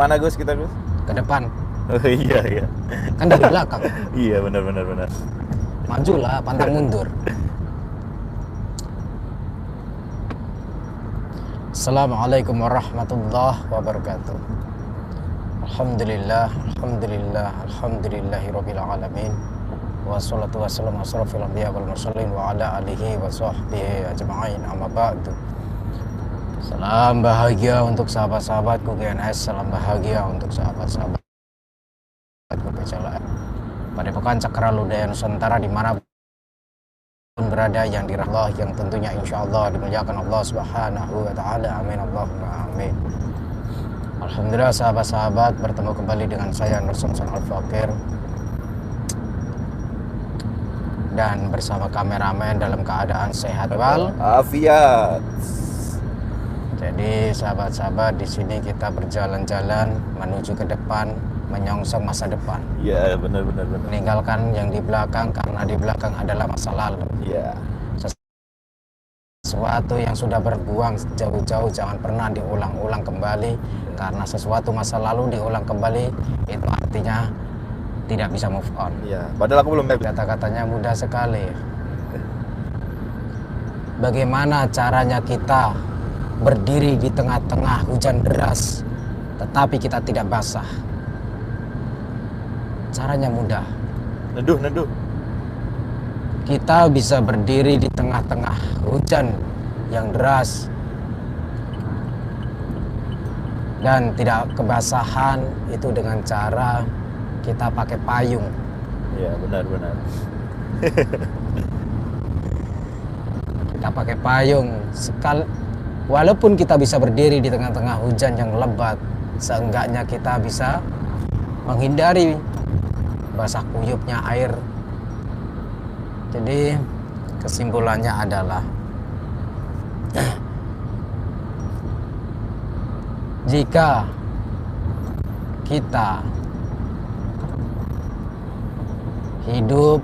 Kemana Gus kita Gus? Ke depan. Oh iya iya. Kan dari belakang. Iya benar. Majulah, pantang mundur. Assalamualaikum warahmatullahi wabarakatuh. Alhamdulillahirabbil alamin. Wassalatu wassalamu ala asyrofil anbiya wal mursalin wa ala alihi wa sahbihi ajma'in. Amma ba'du. Salam bahagia untuk sahabat-sahabatku GNS, salam bahagia untuk sahabat-sahabatku PCLM. Padepokan Cakraludaya Nusantara dimanapun berada, yang dirahmati Allah, yang tentunya insya Allah dimuliakan Allah Subhanahu wa Ta'ala. Amin Allahumma amin. Alhamdulillah sahabat-sahabat, bertemu kembali dengan saya Nur Samson Al-Fakir dan bersama kameramen dalam keadaan sehat wal afiat. Jadi sahabat-sahabat, di sini kita berjalan-jalan menuju ke depan, menyongsong masa depan. Iya benar. Meninggalkan yang di belakang, karena di belakang adalah masa lalu. Iya. Sesuatu yang sudah berbuang jauh-jauh jangan pernah diulang-ulang kembali, karena sesuatu masa lalu diulang kembali itu artinya tidak bisa move on. Iya. Padahal aku belum. Kata-katanya mudah sekali. Bagaimana caranya kita berdiri di tengah-tengah hujan deras tetapi kita tidak basah? Caranya mudah. Neduh. Kita bisa berdiri di tengah-tengah hujan yang deras dan tidak kebasahan itu dengan cara kita pakai payung. Iya benar. Kita pakai payung walaupun kita bisa berdiri di tengah-tengah hujan yang lebat, seenggaknya kita bisa menghindari basah kuyupnya air. Jadi kesimpulannya adalah jika kita hidup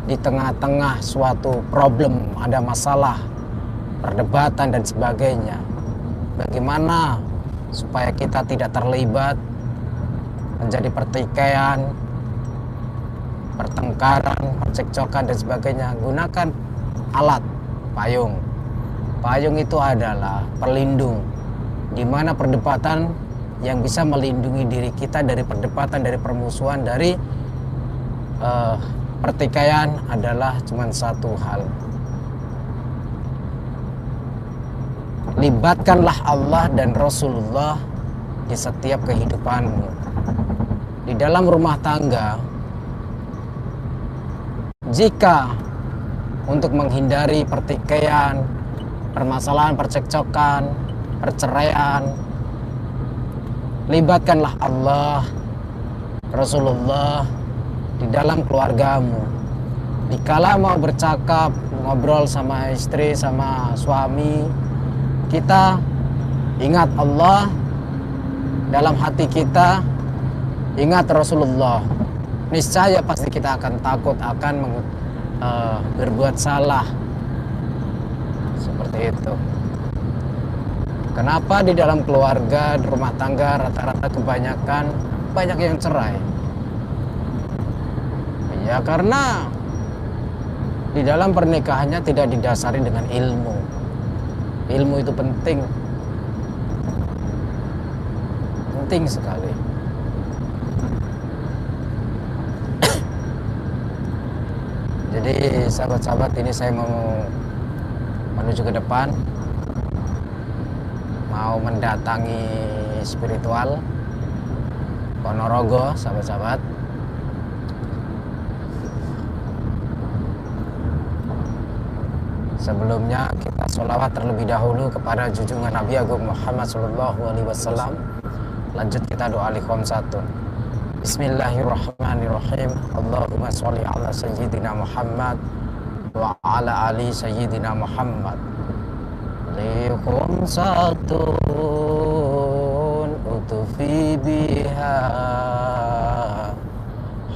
di tengah-tengah suatu problem, ada masalah, perdebatan dan sebagainya, bagaimana supaya kita tidak terlibat menjadi pertikaian, pertengkaran, percekcokan dan sebagainya? Gunakan alat payung. Payung itu adalah pelindung, di mana perdebatan yang bisa melindungi diri kita dari perdebatan, dari permusuhan, dari pertikaian adalah cuma satu hal. Libatkanlah Allah dan Rasulullah di setiap kehidupanmu. Di dalam rumah tangga, jika untuk menghindari pertikaian, permasalahan, percekcokan, perceraian, libatkanlah Allah, Rasulullah di dalam keluargamu. Dikala mau bercakap, ngobrol sama istri, sama suami, kita ingat Allah dalam hati kita, ingat Rasulullah. Niscaya pasti kita akan takut akan berbuat salah. Seperti itu. Kenapa di dalam keluarga, di rumah tangga rata-rata kebanyakan banyak yang cerai? Ya karena di dalam pernikahannya tidak didasari dengan ilmu. Ilmu itu penting. Penting sekali. Jadi sahabat-sahabat, ini saya mau menuju ke depan, mau mendatangi spiritual Ponorogo, sahabat-sahabat. Sebelumnya kita sholawat terlebih dahulu kepada junjungan Nabi Agung Muhammad SAW. Lanjut kita doa likhomsatun. Bismillahirrahmanirrahim. Allahumma sholli ala sayyidina Muhammad wa ala ali sayyidina Muhammad. Likhomsatun utufi biha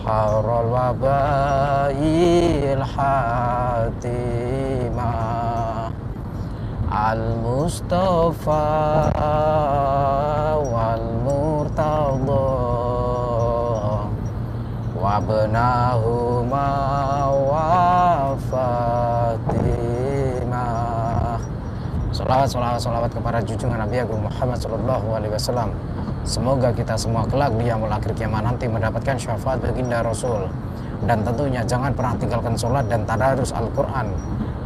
harul wabail hatimah al-Mustafa wal Allah wa benahuma wa Fatimah. Salawat kepada junjungan Nabi Agung Muhammad Sallallahu Alaihi Wasallam. Semoga kita semua kelak di yaumul akhir kiamat nanti mendapatkan syafaat baginda Rasul. Dan tentunya jangan pernah tinggalkan sholat dan tadarus Al-Quran.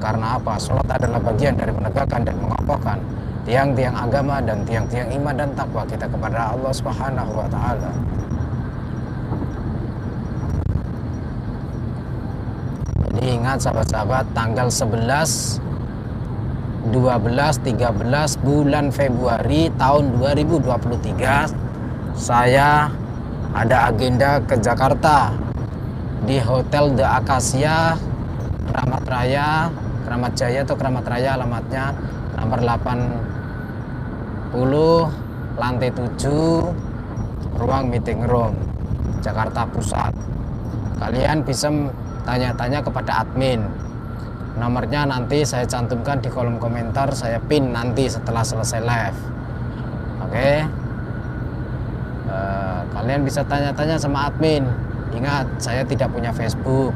Karena apa? Sholat adalah bagian dari menegakkan dan mengokohkan tiang-tiang agama dan tiang-tiang iman dan takwa kita kepada Allah Subhanahu wa Ta'ala. Jadi ingat sahabat-sahabat, tanggal 11, 12, 13 bulan Februari tahun 2023 saya ada agenda ke Jakarta di Hotel The Acacia, Kramat Jaya atau Kramat Raya, alamatnya nomor 80 lantai 7 ruang meeting room Jakarta Pusat. Kalian bisa tanya-tanya kepada admin, nomornya nanti saya cantumkan di kolom komentar, saya pin nanti setelah selesai live. Oke. Kalian bisa tanya-tanya sama admin. Ingat, saya tidak punya Facebook,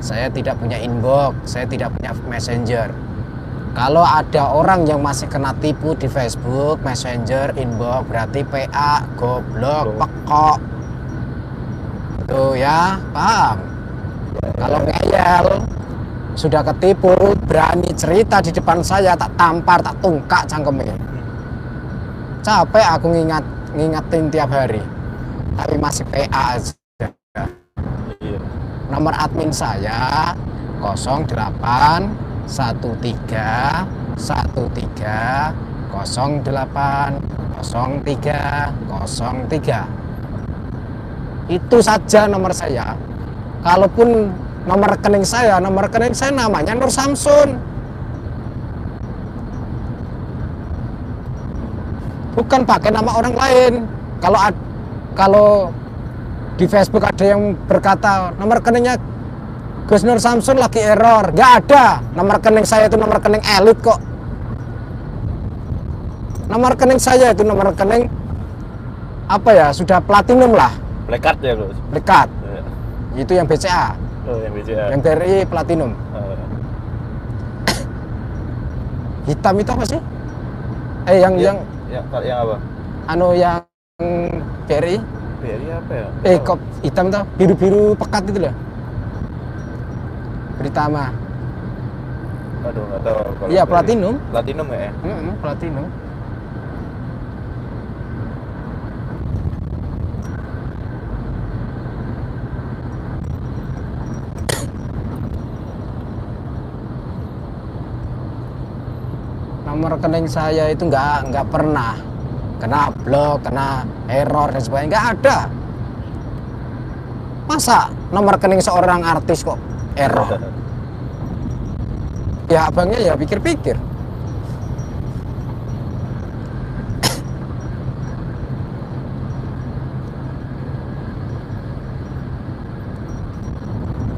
saya tidak punya inbox, saya tidak punya messenger. Kalau ada orang yang masih kena tipu di Facebook, messenger, inbox, berarti PA, goblok, pekok. Itu ya, paham? Kalau ngeyel, sudah ketipu, berani cerita di depan saya, tak tampar, tak tungkak cangkemnya. Capek aku ngingetin tiap hari, tapi masih PA aja. Nomor admin saya 08 13 13 08 03 03. Itu saja nomor saya. Kalaupun nomor rekening saya namanya Nur Samsun, bukan pakai nama orang lain. Kalau di Facebook ada yang berkata nomor rekeningnya Gus Nur Samsun lagi error, nggak ada. Nomor rekening saya itu nomor rekening elit kok. Nomor rekening saya itu nomor rekening apa ya, sudah platinum lah. Black card ya, Bos. Black card. Ya. Itu yang BCA. Oh, yang BCA. Yang BRI platinum. Hitam itu apa sih? Yang apa? Yang BRI. BRI apa ya? Kok hitam tuh, biru-biru pekat itu loh. Britama. Aduh, nggak tahu. Iya, platinum. Platinum ya? Platinum. Nomor rekening saya itu nggak pernah kena blok, kena error dan sebagainya, nggak ada. Masa nomor rekening seorang artis kok error? Ya abangnya ya pikir-pikir.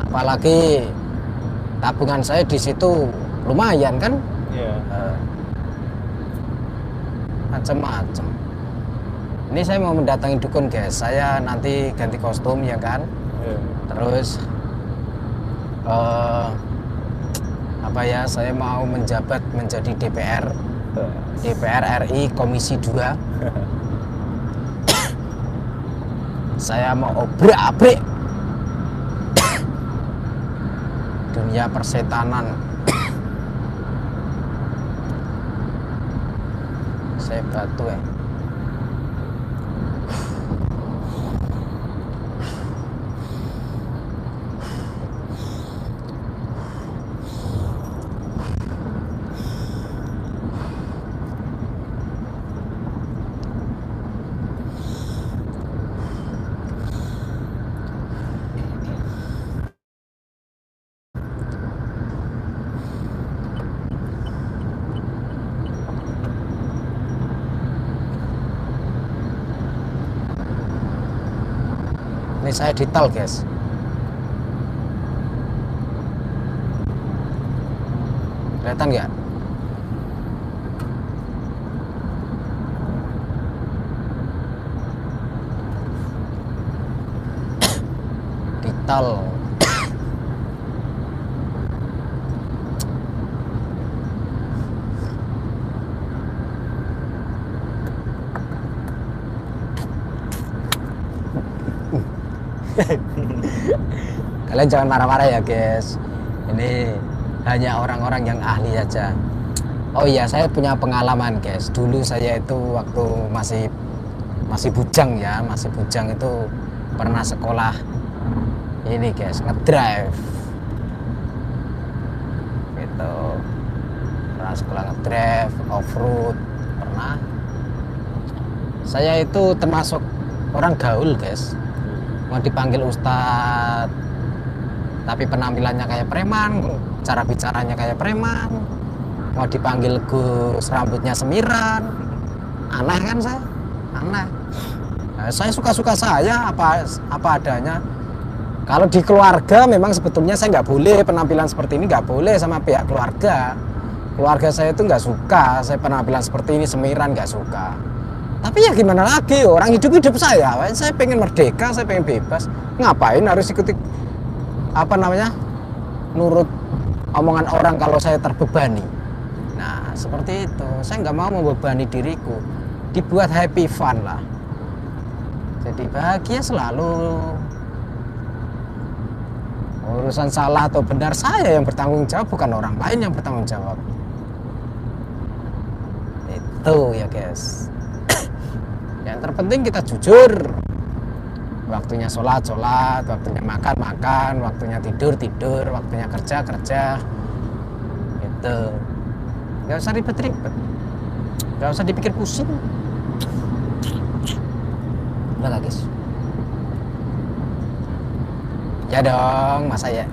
Apalagi tabungan saya di situ lumayan kan? Iya. Macam-macam. Ini saya mau mendatangi dukun guys, saya nanti ganti kostum ya kan. Terus apa ya, saya mau menjabat menjadi DPR RI Komisi 2. Saya mau obrak-abrik dunia persetanan. Saya batu ya. Ini saya detail guys. Kelihatan nggak? tol. Kalian jangan marah-marah ya guys, ini hanya orang-orang yang ahli saja. Oh iya, saya punya pengalaman guys. Dulu saya itu waktu masih bujang ya, masih bujang itu pernah sekolah ini guys, ngedrive gitu. Pernah sekolah ngedrive, off-road pernah. Saya itu termasuk orang gaul guys, mau dipanggil ustadz tapi penampilannya kayak preman, cara bicaranya kayak preman. Mau dipanggil Gus, rambutnya semiran. Aneh kan saya? Aneh. Nah, saya suka-suka saya apa adanya. Kalau di keluarga memang sebetulnya saya nggak boleh penampilan seperti ini, nggak boleh sama pihak keluarga. Keluarga saya itu nggak suka saya penampilan seperti ini, semiran, nggak suka. Tapi ya gimana lagi, orang hidup saya pengen merdeka, saya pengen bebas. Ngapain harus ikuti nurut omongan orang kalau saya terbebani. Nah seperti itu, saya nggak mau membebani diriku, dibuat happy fun lah, jadi bahagia selalu. Urusan salah atau benar saya yang bertanggung jawab, bukan orang lain yang bertanggung jawab. Itu ya guys. Yang terpenting kita jujur. Waktunya sholat, waktunya makan, waktunya tidur, waktunya kerja. Itu. Gak usah ribet-ribet, gak usah dipikir pusing. Udah guys. Ya dong, masa ya.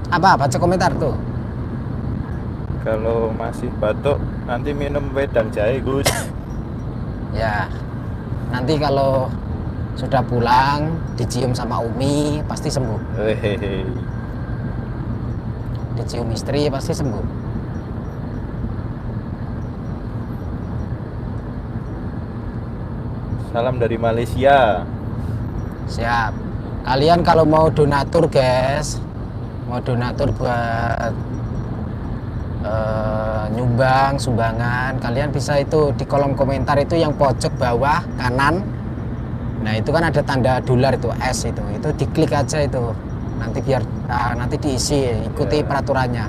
Apa baca komentar tuh? Kalau masih batuk nanti minum wedang jahe Gus. Ya, nanti kalau sudah pulang dicium sama Umi pasti sembuh. Hehehe. Dicium istri pasti sembuh. Salam dari Malaysia. Siap. Kalian kalau mau donatur guys, mau donatur buat nyumbang, sumbangan, kalian bisa itu di kolom komentar itu yang pojok bawah kanan. Nah itu kan ada tanda dolar itu S itu diklik aja itu. Nanti biar nanti diisi, ikuti peraturannya.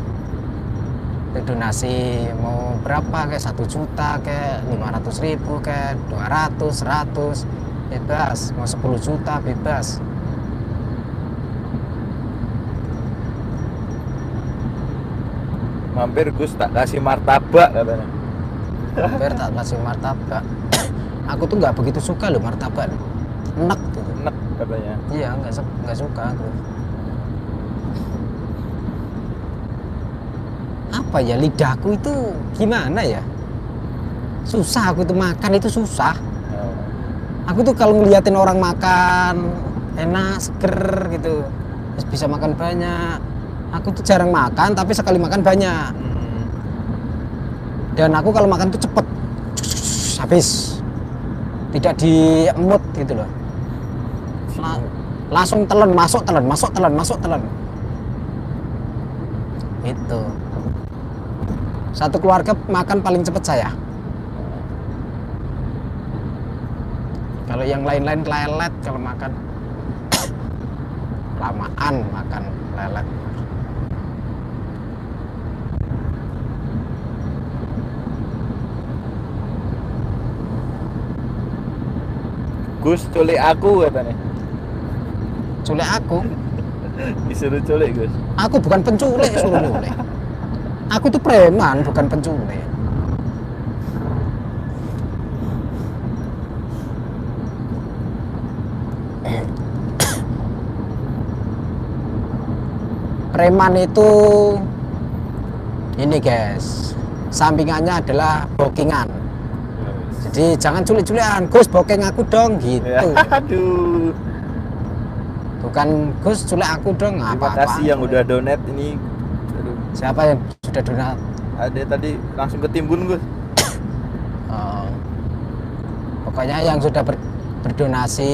Itu donasi mau berapa kayak 1 juta kayak 500.000 kayak 200, 100 bebas, mau 10 juta bebas. Mampir Gus tak kasih martabak katanya. Mampir tak kasih martabak. Aku tuh nggak begitu suka loh martabak, enak gitu. Enak katanya. Iya nggak suka aku. Apa ya, lidahku itu gimana ya, susah aku tuh makan itu susah. Oh. Aku tuh kalau ngeliatin orang makan enak, seger gitu, terus bisa makan banyak. Aku tuh jarang makan, tapi sekali makan banyak. Dan aku kalau makan tuh cepet, habis, tidak diemut gitu loh. Langsung telan, masuk telan. Itu. Satu keluarga makan paling cepet saya. Kalau yang lain-lain lelet kalau makan. Lamaan makan lelet. Gus culik aku katanya. Culik aku? Disuruh culik Gus. Aku bukan penculik, suruh nyulik. Aku tuh preman, bukan penculik. Preman itu ini guys, sampingannya adalah bookingan. Jadi jangan culik-culikan, Gus booking aku dong gitu. Ya, aduh. Bukan Gus culik aku dong, Terima apa-apa. kasih yang udah donate ini. Aduh, Siapa yang sudah donat? ada tadi langsung ketimbun Gus. Oh. Pokoknya yang sudah berdonasi,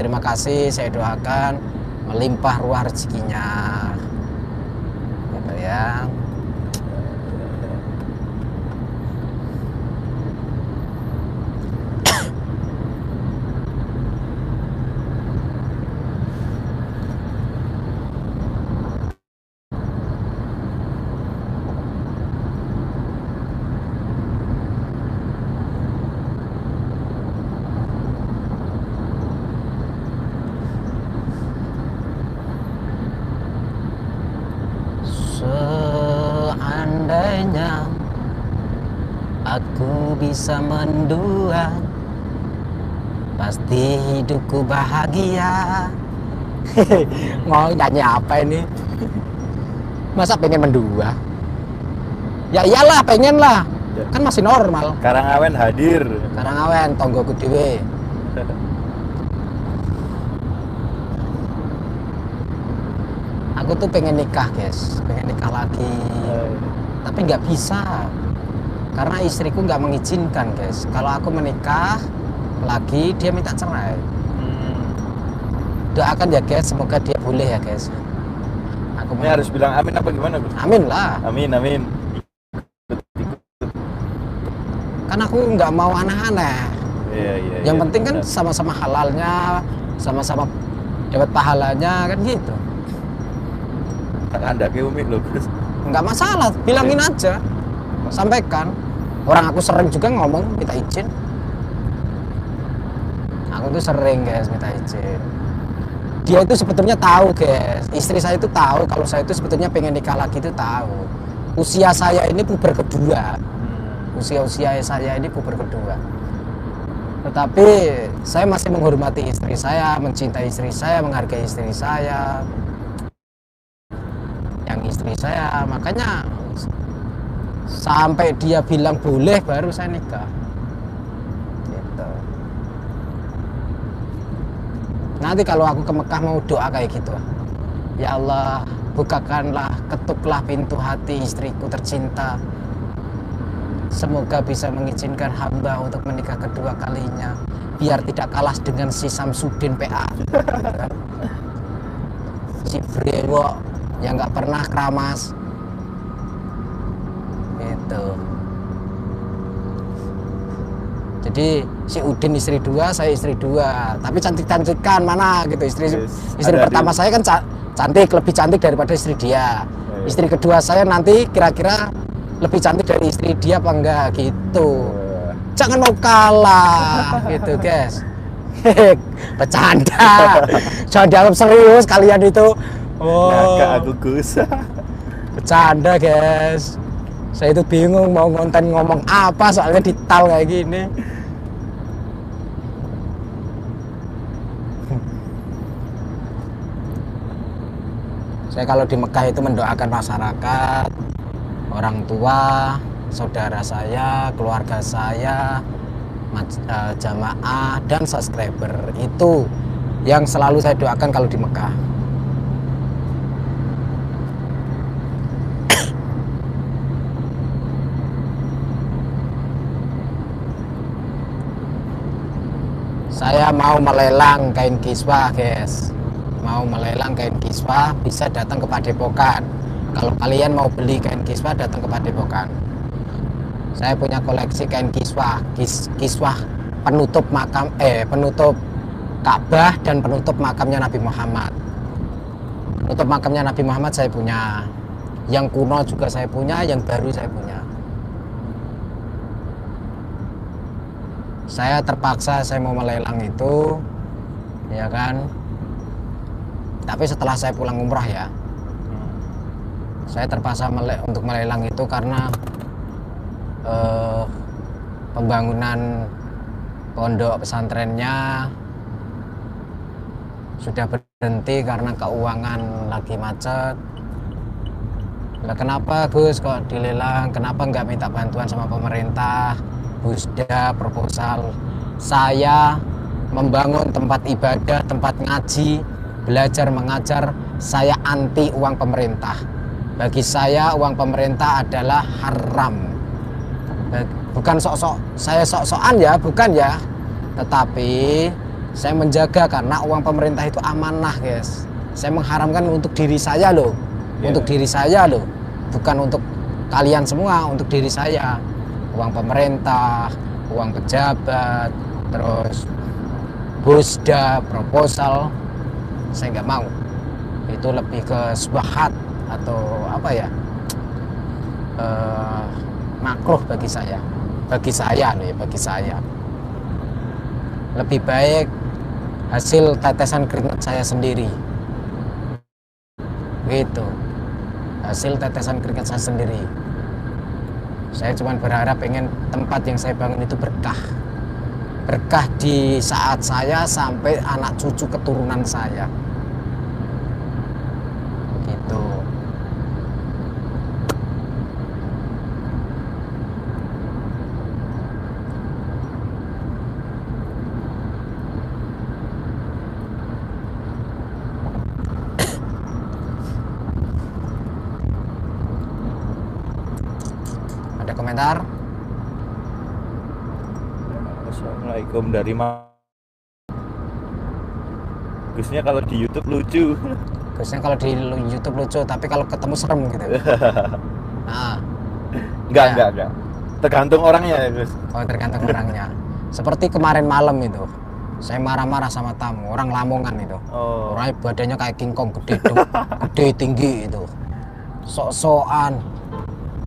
terima kasih, saya doakan melimpah ruah rezekinya. Gitu ya. Seandainya aku bisa mendua, pasti hidupku bahagia. Mau nyanyi apa ini? Masa pengen mendua? Ya iyalah, pengen lah. Ya. Kan masih normal. Karangawen hadir. Karangawen tonggoku dhewe. Aku tuh pengen nikah, guys. Pengen nikah lagi. Tapi nggak bisa. Karena istriku nggak mengizinkan, guys. Kalau aku menikah lagi, dia minta cerai. Doakan ya, guys. Semoga dia boleh ya, guys. Aku Ini harus bilang amin apa gimana Gus? Amin lah. Amin amin. Kan aku nggak mau aneh-aneh. Iya iya. Yang iya, penting kan benar. sama-sama halalnya, sama-sama dapat pahalanya, kan gitu. Tak ada ke Umi loh Gus. Nggak masalah, bilangin aja, sampaikan. Orang aku sering juga ngomong minta izin. Aku tuh sering, guys, minta izin. Dia itu sebetulnya tahu, guys. Istri saya itu tahu kalau saya itu sebetulnya pengen nikah lagi, itu tahu. Usia saya ini puber kedua. Usia saya ini puber kedua. Tetapi saya masih menghormati istri saya, mencintai istri saya, menghargai istri saya. Yang istri saya, makanya sampai dia bilang boleh baru saya nikah. Gitu. Nanti kalau aku ke Mekah mau doa kayak gitu. Ya Allah, bukakanlah, ketuklah pintu hati istriku tercinta. Semoga bisa mengizinkan hamba untuk menikah kedua kalinya, biar tidak kalah dengan si Samsudin PA. Gitu kan. Si Brewo yang nggak pernah keramas. Gitu. Jadi si Udin istri dua, saya istri dua, tapi cantik-cantikan mana gitu. Istri Ada pertama di- saya kan cantik, lebih cantik daripada istri dia. Iya. Istri kedua saya nanti kira-kira lebih cantik dari istri dia apa enggak gitu. Jangan mau kalah gitu, guys. Bercanda. Jangan dianggap serius kalian itu. Ngakak Oh, aku Gus. bercanda, guys. Saya itu bingung mau konten ngomong apa soalnya di tal kayak gini. Saya kalau di Mekah itu mendoakan masyarakat, orang tua, saudara saya, keluarga saya, jamaah dan subscriber. Itu yang selalu saya doakan kalau di Mekah. Saya mau melelang kain kiswah, guys. Mau melelang kain kiswah bisa datang ke Padepokan. Kalau kalian mau beli kain kiswah datang ke Padepokan. Saya punya koleksi kain kiswah, kiswah penutup makam penutup Ka'bah dan penutup makamnya Nabi Muhammad. Penutup makamnya Nabi Muhammad saya punya. Yang kuno juga saya punya, yang baru saya punya. Saya terpaksa saya mau melelang itu, ya kan. Tapi setelah saya pulang umrah ya, saya terpaksa untuk melelang itu karena pembangunan pondok pesantrennya sudah berhenti karena keuangan lagi macet. Nah, kenapa Gus kok dilelang? Kenapa nggak minta bantuan sama pemerintah? Busda proposal. Saya membangun tempat ibadah, tempat ngaji belajar mengajar, saya anti uang pemerintah. Bagi saya uang pemerintah adalah haram. Bukan saya sok-sokan ya, bukan ya. Tetapi saya menjaga karena uang pemerintah itu amanah, guys. Saya mengharamkan untuk diri saya loh. Untuk diri saya loh. Bukan untuk kalian semua, untuk diri saya. Uang pemerintah, uang pejabat, terus busda, proposal, saya nggak mau. Itu lebih ke subhat atau apa ya, makruh bagi saya loh ya, bagi saya lebih baik hasil tetesan keringat saya sendiri, gitu, hasil tetesan keringat saya sendiri. Saya cuma berharap pengen tempat yang saya bangun itu berkah di saat saya sampai anak cucu keturunan saya, gitu. Ada komentar? Assalamualaikum dari Gusnya kalau di YouTube lucu. Gusnya kalau di YouTube lucu, tapi kalau ketemu serem gitu. Nah, Enggak. Tergantung orangnya ya, Gus. oh tergantung orangnya. Seperti kemarin malam itu, saya marah-marah sama tamu, orang Lamongan itu. Oh. Orangnya badannya kayak King Kong, gede tinggi itu. Sok-sokan.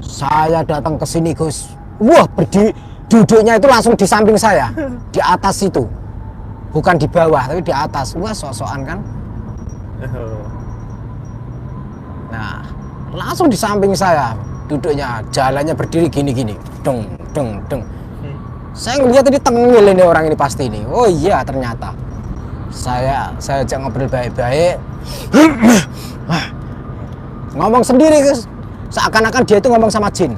Saya datang ke sini, Gus. Wah, duduknya itu langsung di samping saya, di atas itu. Bukan di bawah, tapi di atas. Wah, sok-sokan kan? Nah, langsung di samping saya duduknya, jalannya berdiri gini-gini. Deng. Saya ngeliat tadi tengil ini orang ini pasti ini. Oh iya, ternyata. Saya ajak ngobrol baik-baik. Ngomong sendiri, Gus. Seakan-akan dia itu ngomong sama jin.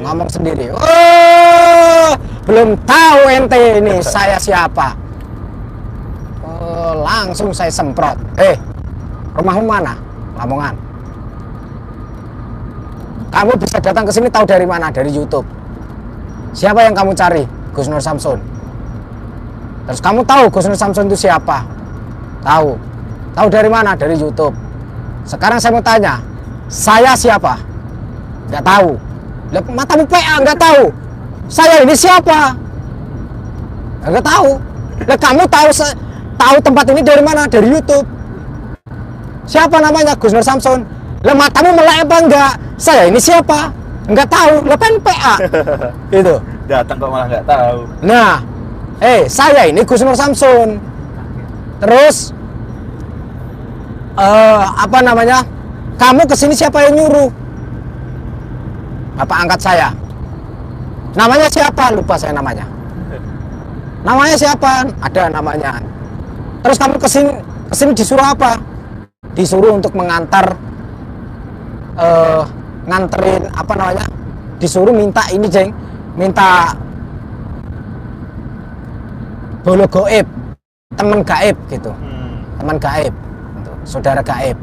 Ngomong sendiri. Oh, belum tahu ente ini saya siapa. Oh, langsung saya semprot. Rumahmu mana? Lamongan. Kamu bisa datang ke sini tahu dari mana? Dari YouTube. Siapa yang kamu cari? Gus Nur Samsun. Terus kamu tahu Gus Nur Samsun itu siapa? Tahu. Tahu dari mana? Dari YouTube. Sekarang saya mau tanya, saya siapa? Nggak tahu. Lah, matamu PA nggak tahu. Saya ini siapa? Nggak tahu. Lah, kamu tahu tempat ini dari mana? Dari YouTube. Siapa namanya? Gus Nur Samsun. Lah, matamu melek apa enggak? Saya ini siapa? Nggak tahu. Lah, kan PA. Itu. Datang kok malah nggak tahu. Nah, saya ini Gus Nur Samsun. Terus apa namanya? Kamu kesini siapa yang nyuruh? Bapak angkat saya. Namanya siapa? Lupa saya namanya. Namanya siapa? Ada namanya. Terus kamu kesini disuruh apa? Disuruh untuk mengantar, nganterin apa namanya? Disuruh minta ini, Jeng. Minta bolo goib, teman gaib gitu. Teman gaib, gitu. Saudara gaib.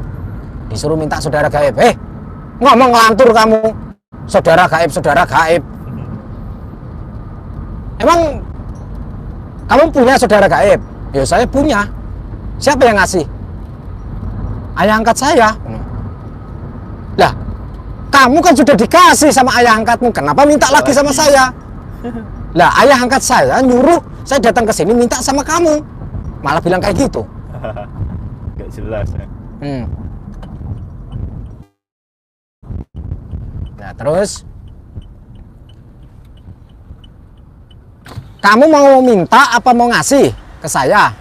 Disuruh minta saudara gaib. Ngomong ngelantur kamu. Saudara gaib. Emang kamu punya saudara gaib? Ya, saya punya. Siapa yang ngasih? Ayah angkat saya. Lah, kamu kan sudah dikasih sama ayah angkatmu. Kenapa minta lagi sama saya? Lah, ayah angkat saya nyuruh saya datang ke sini minta sama kamu. Malah bilang kayak gitu. Gak jelas ya. Nah, terus kamu mau minta apa mau ngasih ke saya?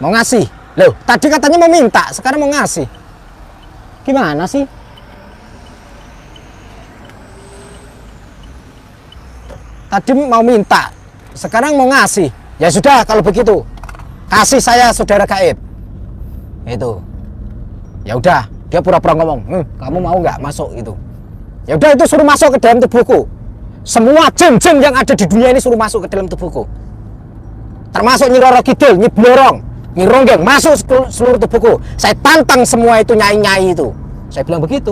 Mau ngasih. Loh, tadi katanya mau minta, sekarang mau ngasih. Gimana sih? Tadi mau minta, sekarang mau ngasih. Ya sudah, kalau begitu kasih saya saudara gaib. Itu. Ya udah, dia pura-pura ngomong, kamu mau nggak masuk itu? Ya udah, itu suruh masuk ke dalam tubuhku. Semua jin-jin yang ada di dunia ini suruh masuk ke dalam tubuhku. Termasuk Nyi Roro Kidul, Nyi Blorong, ngironggeng, masuk seluruh tubuhku. Saya tantang semua itu nyai-nyai itu. Saya bilang begitu.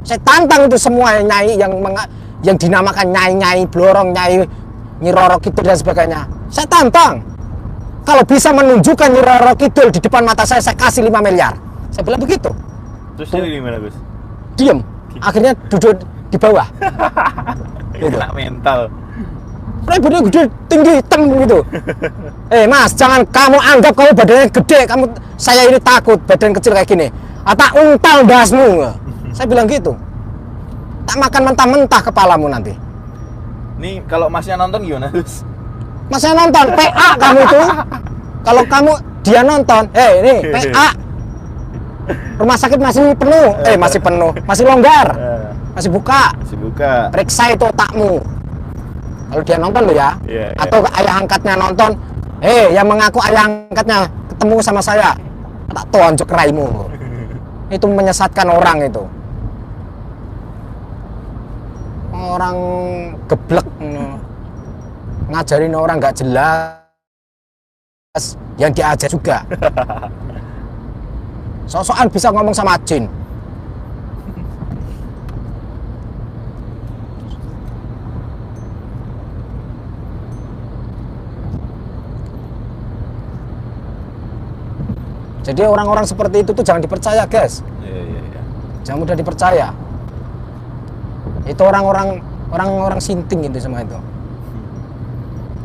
Saya tantang itu semua nyai yang dinamakan nyai-nyai blorong, nyai Nyi Roro Kidul dan sebagainya. Saya tantang. Kalau bisa menunjukkan Nyi Roro Kidul di depan mata saya kasih 5 miliar. Saya bilang begitu. Terus dia gimana, Gus? Diem. Akhirnya duduk di bawah. Gitu. Kena mental. Badannya gede, tinggi, hitam gitu. Mas, jangan kamu anggap kamu badannya gede, saya ini takut badan kecil kayak gini. Tak untal dasmu. Saya bilang gitu. Tak makan mentah-mentah kepalamu nanti. Nih kalau masnya nonton gimana, Gus? Masnya nonton, PA kamu tuh. Kalau dia nonton, ini PA. Rumah sakit masih penuh, masih penuh, masih longgar, masih buka. Masih buka. Periksa itu otakmu. Kalau dia nonton lo ya, atau ayah angkatnya nonton, yang mengaku ayah angkatnya ketemu sama saya, tak tonjok raimu. Itu menyesatkan orang itu. Orang geblek, ngajarin orang nggak jelas, yang diajar juga. So-soan bisa ngomong sama jin. Jadi orang-orang seperti itu tuh jangan dipercaya, guys. Iya. Jangan mudah dipercaya. Itu orang-orang sinting itu semua itu.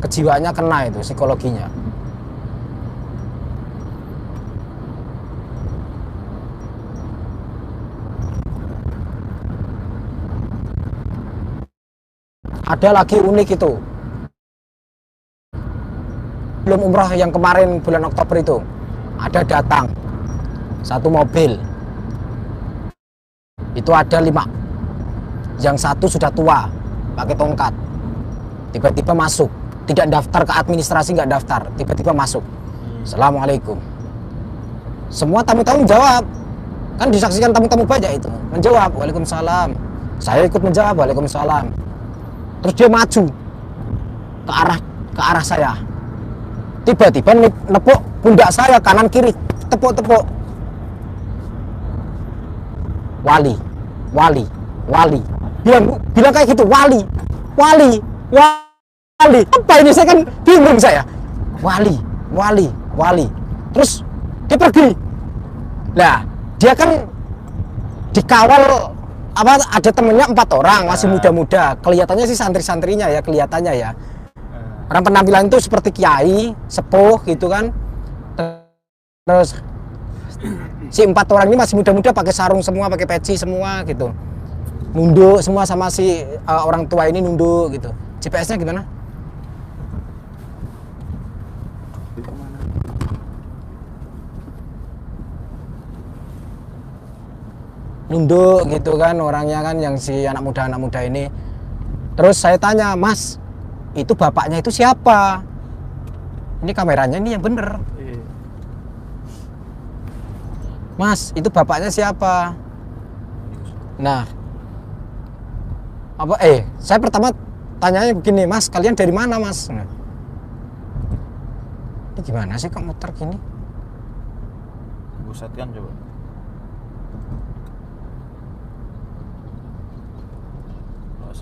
Kejiwaannya kena itu, psikologinya. Ada lagi unik itu. Belum umrah yang kemarin bulan Oktober itu. Ada datang satu mobil, itu ada 5, yang satu sudah tua pakai tongkat, tiba-tiba masuk, tidak daftar ke administrasi, nggak daftar, tiba-tiba masuk. Assalamualaikum. Semua tamu-tamu jawab, kan disaksikan tamu-tamu banyak itu, menjawab waalaikumsalam. Saya ikut menjawab waalaikumsalam. Terus dia maju ke arah saya, tiba-tiba nepuk pundak saya kanan kiri, tepuk-tepuk. Wali. Bilang kayak gitu, wali. Apa ini, saya kan bingung saya. Wali. Terus dia pergi. Nah, dia kan dikawal ada temennya 4 orang, masih muda-muda. Kelihatannya sih santri-santrinya ya, kelihatannya ya. Orang penampilan itu seperti kiai, sepuh gitu kan. Terus si 4 orang ini masih muda-muda, pakai sarung semua, pakai peci semua gitu. Nunduk semua sama si orang tua ini, nunduk gitu. GPS-nya gimana? Nunduk gitu kan orangnya kan, yang si anak muda ini. Terus saya tanya, Mas, itu bapaknya itu siapa? Ini kameranya ini yang bener. Mas, itu bapaknya siapa? Nah, saya pertama tanyanya begini, Mas, kalian dari mana, Mas? Nah, ini gimana sih kok muter gini? Pusatkan coba. Awas.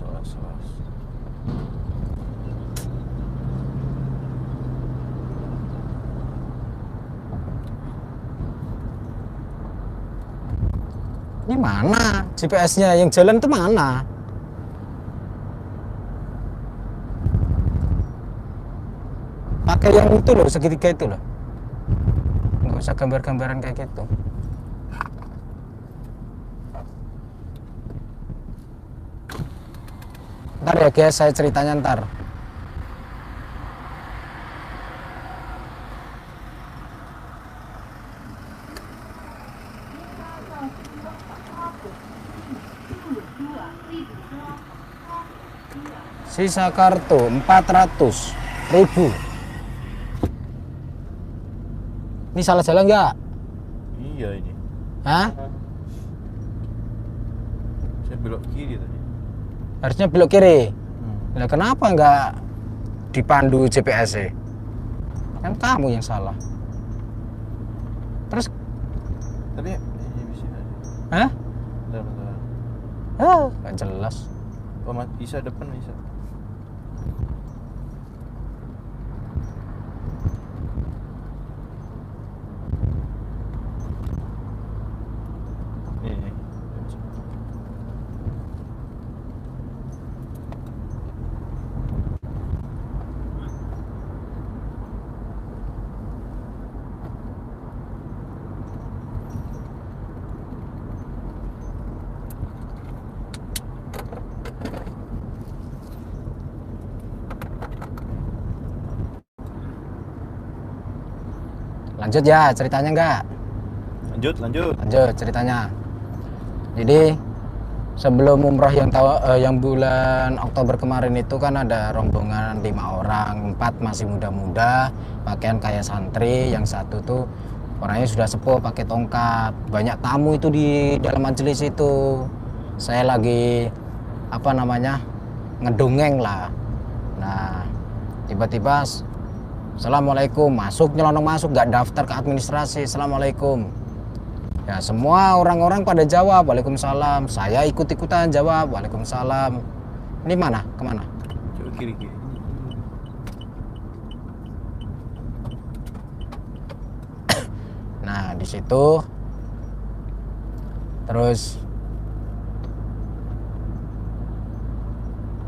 Ini mana GPS-nya, yang jalan itu mana? Pakai yang itu loh, segitiga itu loh. Nggak usah gambar-gambaran kayak gitu. Ntar ya guys, saya ceritanya ntar. Sisa kartu 400.000. Ini salah jalan nggak? Iya ini. Hah? Saya belok kiri tadi. Harusnya belok kiri. Nah, kenapa nggak dipandu GPS-nya? Kan kamu yang salah. Terus Tapi ini bisa. hah? Bentar, bentar. Nggak jelas. Oh, bisa depan bisa. Ini. Lanjut ya ceritanya nggak? Lanjut, lanjut. Lanjut ceritanya. Jadi sebelum umroh yang bulan Oktober kemarin itu kan ada rombongan 5 orang, 4 masih muda-muda, pakaian kayak santri, yang satu tuh orangnya sudah sepuh pakai tongkat. Banyak tamu itu di dalam majelis itu. Saya lagi ngedongeng lah. Nah, tiba-tiba Assalamualaikum, nyelonong masuk, gak daftar ke administrasi. Assalamualaikum. Ya, semua orang-orang pada jawab Waalaikumsalam. Saya ikut-ikutan jawab Waalaikumsalam. Ini mana? Kemana? Coba kiri. Nah, di situ terus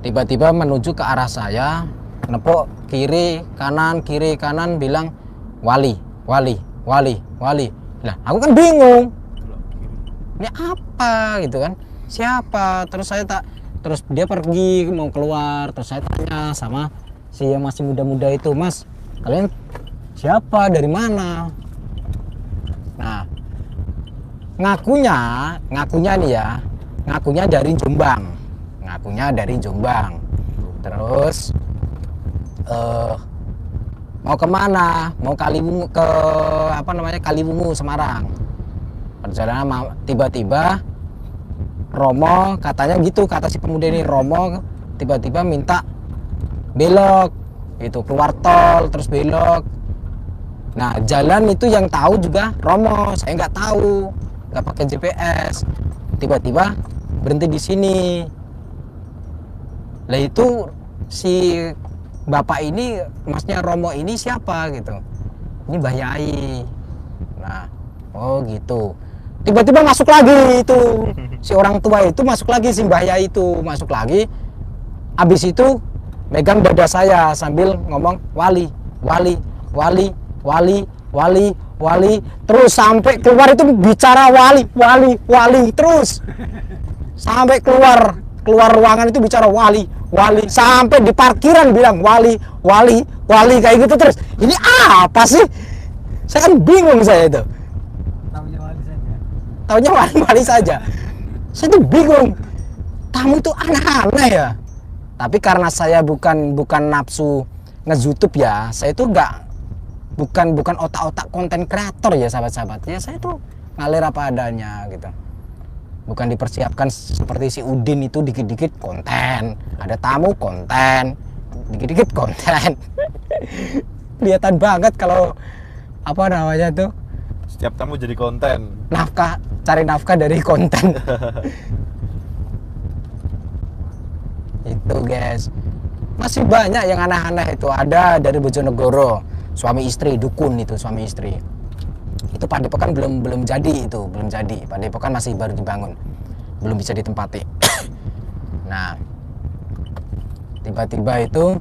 tiba-tiba menuju ke arah saya, nepuk kiri kanan bilang wali. Nah, aku kan bingung. Ini apa gitu kan? Siapa? Terus dia pergi mau keluar, terus saya tanya sama si yang masih muda-muda itu, "Mas, kalian siapa? Dari mana?" Nah, ngakunya nih ya, ngakunya dari Jombang. Terus mau kemana? Mau Kaliwungu Semarang. Perjalanan tiba-tiba Romo katanya gitu, kata si pemuda ini, Romo tiba-tiba minta belok, itu keluar tol terus belok. Nah, jalan itu yang tahu juga Romo, saya nggak tahu, nggak pakai GPS. Tiba-tiba berhenti di sini. Lah itu si bapak ini, masnya Romo ini siapa gitu? Ini Mbah Yai. Nah, oh gitu. Tiba-tiba masuk lagi itu si orang tua itu, masuk lagi si Mbah Yai itu masuk lagi. Habis itu megang dada saya sambil ngomong wali, terus sampai keluar itu bicara wali terus sampai keluar ruangan itu bicara wali, sampai di parkiran bilang wali kayak gitu terus. Ini apa sih? Saya kan bingung saya itu. Taunya wali saja. Saya tuh bingung. Tamu itu aneh-aneh ya. Tapi karena saya bukan nafsu nge-YouTube ya, saya itu bukan otak-otak konten kreator ya sahabat-sahabat. Ya saya tuh ngalir apa adanya gitu. Bukan dipersiapkan seperti si Udin itu dikit-dikit konten, ada tamu konten, dikit-dikit konten. Kelihatan banget kalau tuh Setiap tamu jadi konten. cari nafkah dari konten. Itu guys, masih banyak yang aneh-aneh itu. Ada dari Bojonegoro, suami istri, dukun itu suami istri. Itu padepokan belum jadi. Padepokan masih baru dibangun, belum bisa ditempati. Nah, tiba-tiba itu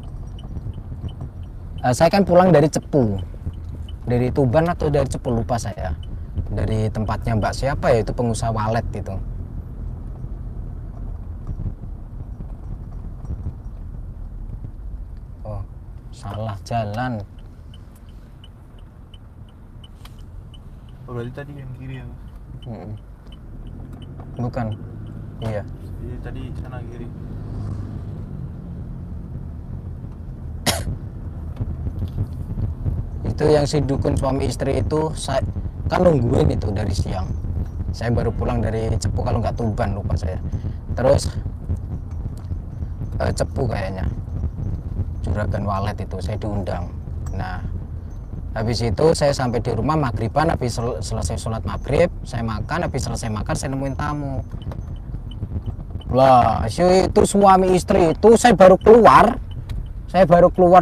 saya kan pulang dari Cepu, dari Tuban atau dari Cepu lupa saya, dari tempatnya Mbak siapa ya, itu pengusaha walet itu. Oh, salah jalan. Oh, berarti tadi yang kiri ya, Mas? Bukan, iya. Jadi tadi sana kiri. Itu yang si dukun suami istri itu saya kan nungguin itu dari siang. Saya baru pulang dari Cepu, kalau nggak Tuban lupa saya. Terus Cepu kayaknya, Juragan Walet itu saya diundang. Nah, Habis itu saya sampai di rumah maghriban, habis selesai sholat maghrib saya makan, habis selesai makan saya nemuin tamu. Wah, itu suami istri itu saya baru keluar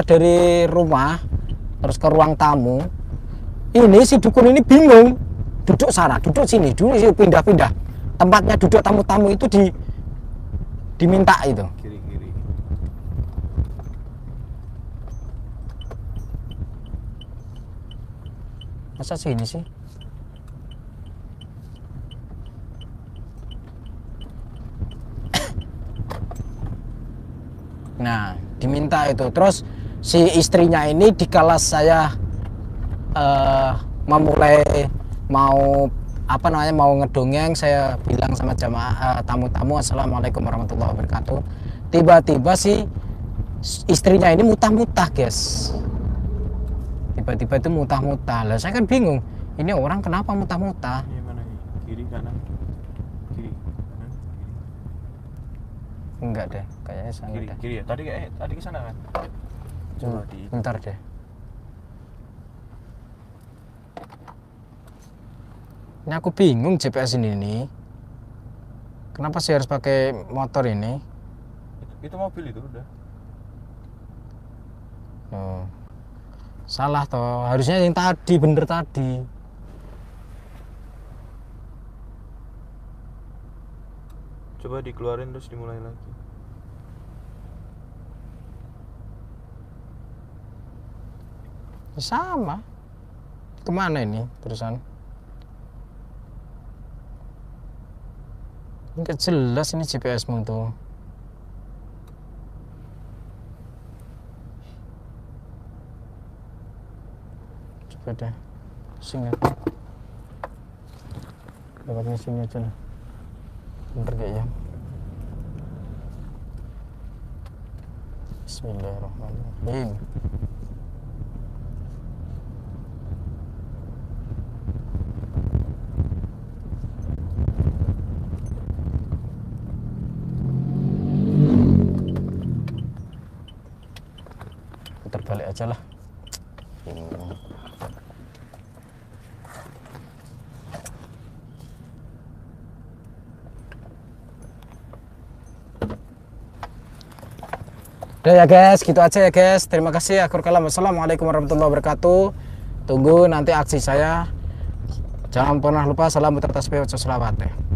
dari rumah terus ke ruang tamu. Ini si dukun ini bingung, duduk sana, duduk sini, dulu sih pindah-pindah tempatnya duduk tamu-tamu itu diminta itu. Kiri-kiri. Masa sini sih? Nah, diminta itu. Terus si istrinya ini dikala saya memulai mau mau ngedongeng, saya bilang sama jamaah tamu-tamu assalamualaikum warahmatullahi wabarakatuh. Tiba-tiba si istrinya ini mutah-mutah, guys. Tiba-tiba itu mutah-mutah. Lah saya kan bingung, ini orang kenapa mutah-mutah? Ini mana nih? Kiri kanan. Kiri kanan. Kiri. Enggak deh, kayaknya sana Kiri, deh. kiri ya. Tadi ke sana kan? Coba di Bentar deh. Ini aku bingung GPS ini nih. Kenapa sih harus pakai motor ini? itu mobil itu udah. Oh. Salah toh, harusnya yang tadi, bener tadi. Coba dikeluarin terus dimulai lagi. Sama. Kemana ini terusan? Enggak jelas ini GPS-mu tuh. Coba deh. Sini. Lewatnya sini aja lah. Bentar kayaknya. Bismillahirrahmanirrahim. Putar balik aja lah. Udah ya guys, gitu aja ya guys. Terima kasih. Akhir kalam. Wassalamualaikum warahmatullahi wabarakatuh. Tunggu nanti aksi saya. Jangan pernah lupa salam putar tasbih wa sholawat.